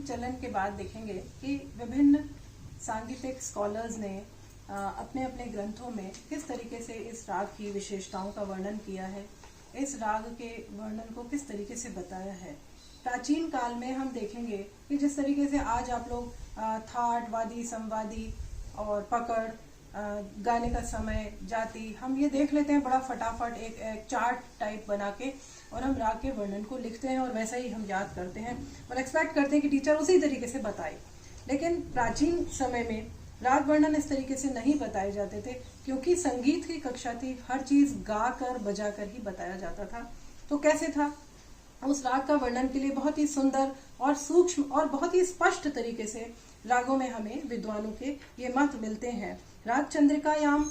चलन के बाद देखेंगे कि विभिन्न सांगीतिक स्कॉलर्स ने अपने अपने ग्रंथों में किस तरीके से इस राग की विशेषताओं का वर्णन किया है, इस राग के वर्णन को किस तरीके से बताया है। प्राचीन काल में हम देखेंगे कि जिस तरीके से आज आप लोग थाट, वादी, संवादी और पकड़, गाने का समय, जाति, हम ये देख लेते हैं बड़ा फटाफट एक चार्ट टाइप बना के, और हम राग के वर्णन को लिखते हैं और वैसा ही हम याद करते हैं और एक्सपेक्ट करते हैं कि टीचर उसी तरीके से बताए। लेकिन प्राचीन समय में राग वर्णन इस तरीके से नहीं बताए जाते थे, क्योंकि संगीत की कक्षा थी, हर चीज गा कर बजा कर ही बताया जाता था। तो कैसे था, उस राग का वर्णन के लिए बहुत ही सुंदर और सूक्ष्म और बहुत ही स्पष्ट तरीके से रागों में हमें विद्वानों के ये मत मिलते हैं। राग चंद्रिकायाम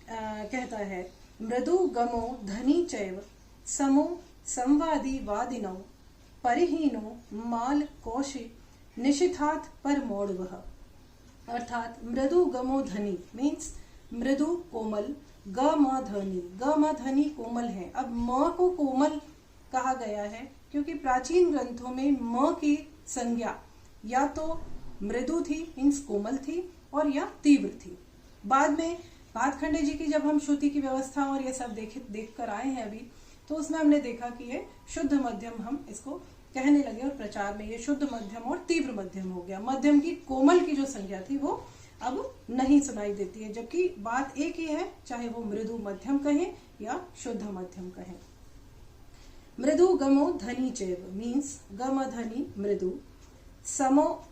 कहता है, मृदु गमो धनी चैव समो संवादी वादिनो परिहीनो माल कौशि निशिथात पर मोड़वह। अर्थात मृदु गमो धनी मीन्स मृदु कोमल, ग म धनी, ग म धनी कोमल है। अब म को कोमल कहा गया है क्योंकि प्राचीन ग्रंथों में म की संज्ञा या तो मृदु थी मीन्स कोमल थी और या तीव्र थी। बाद में भातखंडे जी की जब हम श्रुति की व्यवस्था और ये सब देख कर आए हैं अभी, तो उसमें हमने देखा कि ये शुद्ध मध्यम हम इसको कहने लगे और प्रचार में ये शुद्ध मध्यम और तीव्र मध्यम हो गया। मध्यम की कोमल की जो संज्ञा थी वो अब नहीं सुनाई देती है, जबकि बात एक ही है, चाहे वो मृदु मध्यम कहें या शुद्ध मध्यम कहें। मृदु गमो धनी चैव मीन्स गम धनी मृदु, समो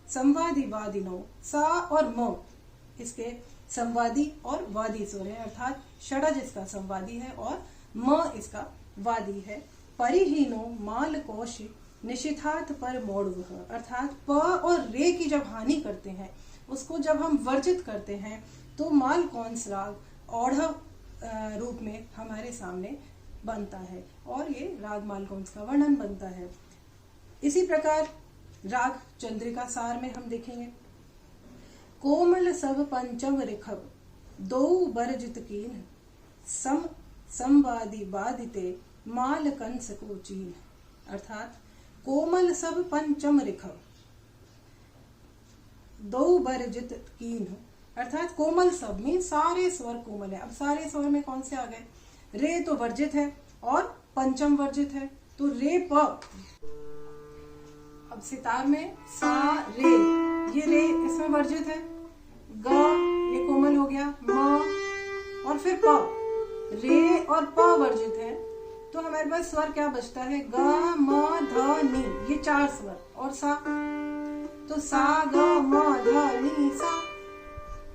संवादी वादिनो, सा और म इसके संवादी और वादी स्वर है, अर्थात षडज इसका संवादी है और म इसका वादी है। परिहीनो माल कौशि निशिथात पर मोड़वह, अर्थात प और रे की जब हानि करते हैं, उसको जब हम वर्जित करते हैं, तो माल कौंस राग औढ़व रूप में हमारे सामने बनता है और ये राग मालकौंस का वर्णन बनता है। इसी प्रकार राग चंद्रिका सार में हम देखेंगे, कोमल सब पंचम रिखब दो बरजित कीन सम संवादी बाधिते माल कंस को चीन। अर्थात कोमल सब पंचम रिखब दो बरजित कीन, अर्थात कोमल सब में सारे स्वर कोमल है। अब सारे स्वर में कौन से आ गए, रे तो वर्जित है और पंचम वर्जित है, तो रे प। अब सितार में सा रे, ये रे इसमें वर्जित है, ग ये कोमल हो गया, म और फिर प, रे और प वर्जित है, तो हमारे पास स्वर क्या बचता है, ग म ध नि, ये चार स्वर, और सा, तो सा ग म ध नि सा,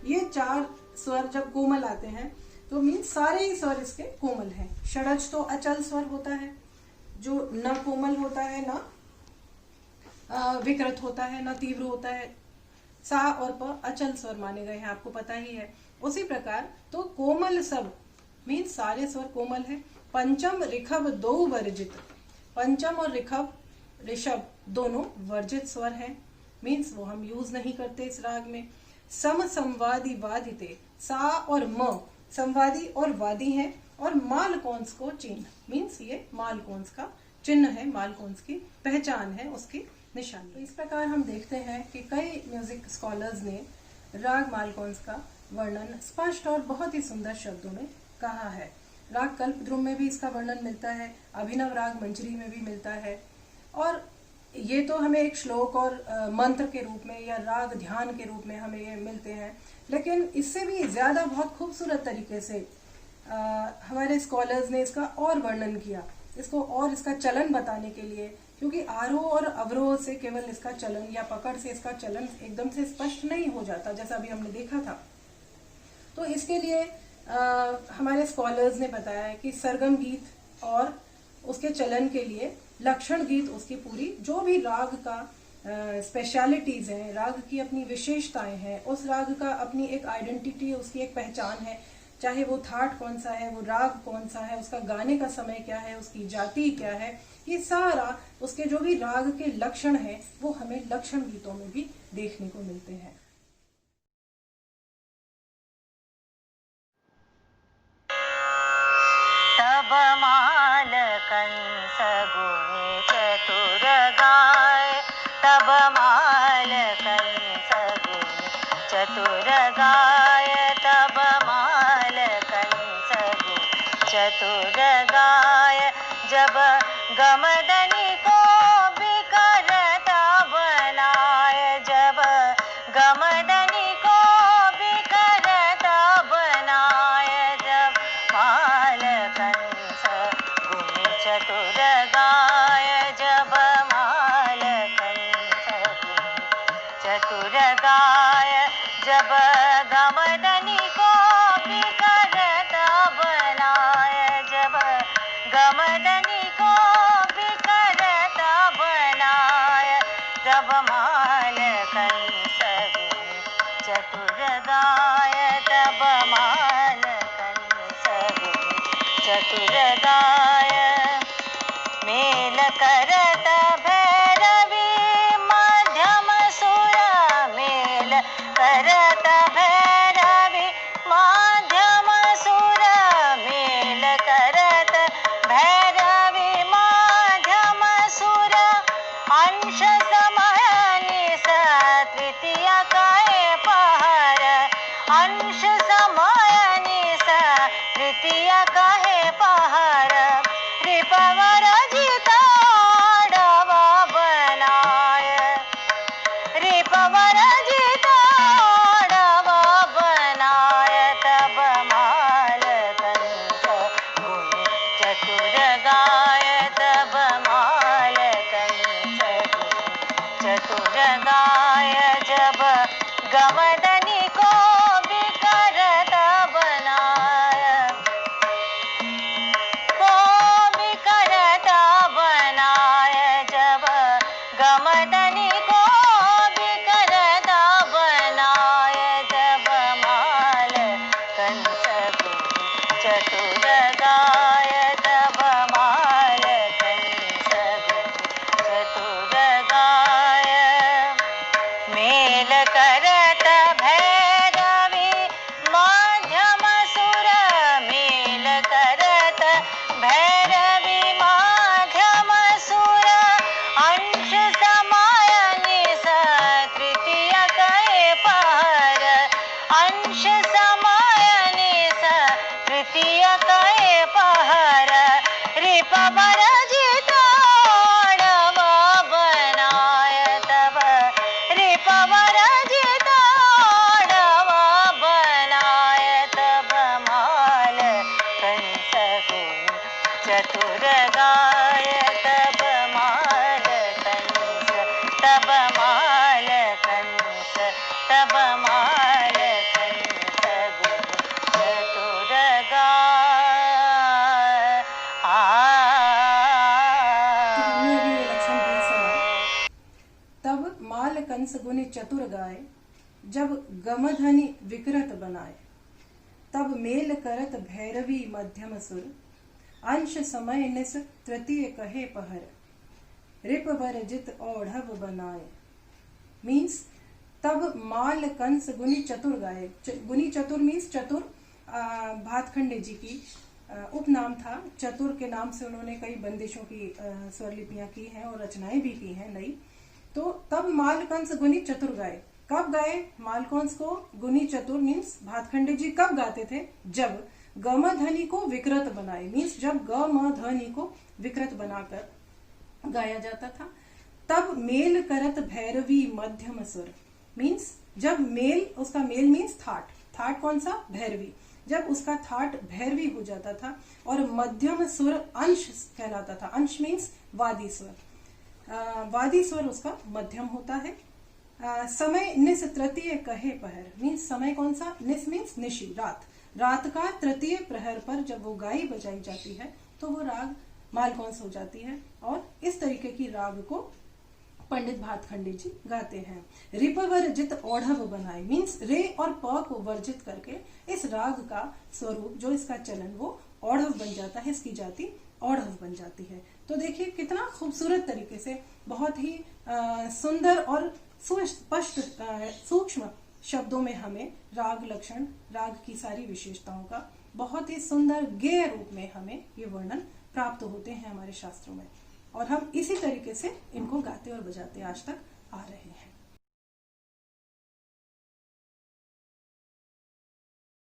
ये चार स्वर जब कोमल आते हैं तो मीन सारे ही स्वर इसके कोमल हैं। षडज तो अचल स्वर होता है, जो न कोमल होता है, न विकृत होता है, न तीव्र होता है। सा और प अचल स्वर माने गए हैं, आपको पता ही है। उसी प्रकार तो कोमल सब मीन सारे स्वर कोमल है। पंचम ऋखभ दो वर्जित, पंचम और ऋखभ ऋषभ दोनों वर्जित स्वर हैं, मीन्स वो हम यूज नहीं करते इस राग में। सम संवादी वादिते, सा और म संवादी और वादी हैं, और माल कौंस को चिन्ह मीन्स ये माल कौंस का चिन्ह है, माल कौंस की पहचान है, उसकी निशानी। तो इस प्रकार हम देखते हैं कि कई म्यूजिक स्कॉलर्स ने राग मालकौंस का वर्णन स्पष्ट और बहुत ही सुंदर शब्दों में कहा है। राग कल्पद्रुम में भी इसका वर्णन मिलता है, अभिनव राग मंजरी में भी मिलता है, और ये तो हमें एक श्लोक और मंत्र के रूप में या राग ध्यान के रूप में हमें ये मिलते हैं। लेकिन इससे भी ज्यादा बहुत खूबसूरत तरीके से हमारे स्कॉलर्स ने इसका और वर्णन किया, इसको और इसका चलन बताने के लिए, क्योंकि आरोह और अवरोह से केवल इसका चलन या पकड़ से इसका चलन एकदम से स्पष्ट नहीं हो जाता, जैसा अभी हमने देखा था। तो इसके लिए हमारे स्कॉलर्स ने बताया है कि सरगम गीत और उसके चलन के लिए लक्षण गीत, उसकी पूरी जो भी राग का स्पेशलिटीज हैं, राग की अपनी विशेषताएं हैं, उस राग का अपनी एक आइडेंटिटी, उसकी एक पहचान है, चाहे वो थाट कौन सा है, वो राग कौन सा है, उसका गाने का समय क्या है, उसकी जाति क्या है, ये सारा उसके जो भी राग के लक्षण हैं वो हमें लक्षण गीतों में भी देखने को मिलते हैं। तब माल कंस गुणी चतुर गाय, तब माल चतुर गाय जब गमदनी को बिखरत बनाए, जब गमदनी को बिखरत बनाए, जब माल कंस गुनी चतुर गाय, जब माल कंस गुनी चतुर गाय, जब गमदनी को बिखरत बनाए, जब गमदनी को बिखरत बनाए, तब माल कंस गुनी चतुर गाय, तब माल कंस गुनी चतुर गाय। मेल करत भैरवी मध्यम सुर, मेल करत भैरवी मध्यम सुर, मेल करत भैरवी मध्यम सुर, अंश समय निस तृतीय कहे पहर, अंश समय निस तृतीय कहे पहर, रिपवर जिताड़व बनाय, रिपवर जिताड़व बनाय, तब माल कंस गुनी चतुर गाय, तब माल कंस गुनी चतुर गाय, जब गमदनी को बिखरत बनाय, को बिखरत बनाय, जब गमदनी को बिखरत बनाय, जब माल कंस गुनी चतुर गाय, तब माल कंस गुनी चतुर गाय। मेल करत भैरवी मध्यम सुर, मेल करत भैरवी मध्यम सुर, अंश समय निस तृतीय कहे पहर, अंश समय निस तृतीय कहे पहर, रिपवर जिताड़व बनाय, तब रिपवर जिताड़व बनाय, तब माल कंस गुनी चतुर गाय, तब माल कंस, तब माल कंस, तब माल कंस गुनी चतुर गाय। तो हमने अभी ये लक्षण भी सुना। तब माल कंस गुनी चतुर गाय, जब गमधनि विकृत बनाए, तब मेल करत भैरवी मध्यम सुर, अंश समय निस तृतीय कहे पहर, रिप वरजित औढ़व बनाए। मीन्स तब माल कंस गुनी चतुर गाय, गुनी चतुर मीन्स चतुर भातखंडे जी की उपनाम था। चतुर के नाम से उन्होंने कई बंदिशों की स्वरलिपियां की हैं और रचनाएं भी की हैं नई। तो तब मालकंस गुनी चतुर गाए, कब गाए मालकंस को गुनी चतुर मीन्स भातखंडे जी कब गाते थे? जब गमधनि को विकृत बनाए, मीन्स जब गमधनि को विकृत बनाकर गाया जाता था। तब मेल करत भैरवी मध्यम सुर, मीन्स जब मेल, उसका मेल मीन्स थाट, थाट कौन सा? भैरवी। जब उसका थाट भैरवी हो जाता था और मध्यम सुर अंश कहलाता था। अंश मीन्स वादी स्वर, वादी स्वर उसका मध्यम होता है। समय निस तृतीय कहे पहर, मीन्स समय कौन सा? निस मीन्स निशी, रात, रात का तृतीय प्रहर पर जब वो गाई बजाई जाती है तो वो राग मालकौंस हो जाती है। और इस तरीके की राग को पंडित भातखंडे जी गाते हैं। रिप वर्जित औढ़व बनाए, मीन्स रे और प को वर्जित करके इस राग का स्वरूप, जो इसका चलन, वो औढ़व बन जाता है, इसकी जाति औढ़व बन जाती है। तो देखिए कितना खूबसूरत तरीके से, बहुत ही सुंदर और सुस्पष्ट सूक्ष्म शब्दों में हमें राग लक्षण, राग की सारी विशेषताओं का बहुत ही सुंदर गेय रूप में हमें ये वर्णन प्राप्त होते हैं हमारे शास्त्रों में। और हम इसी तरीके से इनको गाते और बजाते आज तक आ रहे हैं।